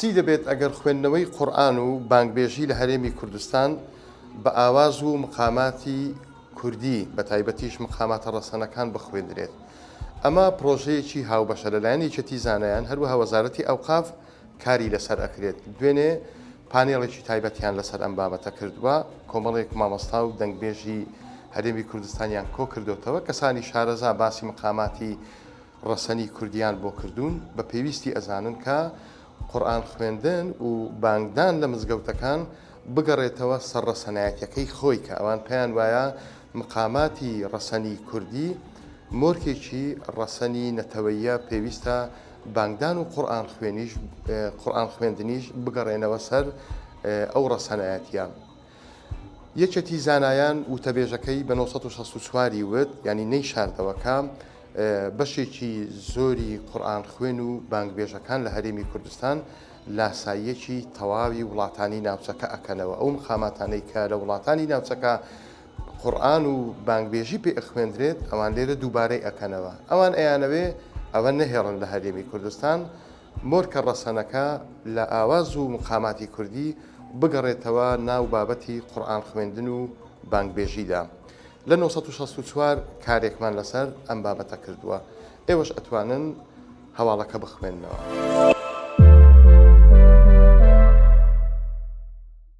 چی دەبێت ئەگەر خوێندنەوەی قورئان و بانگبێژی لە هەرێمی کوردستان بە ئاواز و مقاماتی کوردی بە تایبەتیش مقاماتە ڕەسەنەکان بخوێندرێت. ئەمە پرۆژەیەکی هاوبەشە لەلایەن یەکێتی زانایان هەروەها وەزارەتی ئەوقاف کاری لەسەر ئەکرێت. دوێنێ پانێڵێکی تایبەتیان لەسەر ئەم بابەتە کردووە، کۆمەڵێک مامۆستا و دەنگبێژی هەرێمی کوردستانیان کۆ کردوتەوە، کەسانی شارەزا باسی مقاماتی ڕەسەنی کوردیان بۆ کردوون بە پێویستی ئەزانن کە قورئان خوێندن و بانگدان لە مزگەوتەکان بگەڕێتەوە سەر ڕەسەنایەتەکەی خۆی کە ئەوان پێیان وایە مقاماتی ڕەسەنی کوردی مۆرکێکی ڕەسەنی نەتەوەییە پێویستە بانگدان و قورئان خوێندنیش بگەڕێنەوە سەر ئەو ڕەسەنایەتیە. یەکێتی زانایان وتەبێژەکەی بە 1964 وت ینی نەی شاردەوەکە بەشێکی زۆری قورئان خوێن و بانگبێژەکان لە هەرێمی کوردستان لاساییەکی تەواوی وڵاتانی ناوچەکە ئەکەنەوە. ئەو مقاماتانەی کە لە وڵاتانی ناوچەکە قورئان و بانگبێژی پێ ئەخوێندرێت ئەوان لێرە دووبارەی ئەکەنەوە. ئەوان ئەیانەوێ ئەوە نەهێڵن لە هەرێمی کوردستان مۆرکە ڕەسەنەکە لە ئاواز و مقاماتی کوردی بگەڕێتەوە ناو بابەتی قورئان خوێندن و بانگبێژیدا. لە 1964 کارێکمان لەسەر ئەم بابەتە کردووە. ئێوەش ئەتوانن هەواڵەکە بخوێننەوە.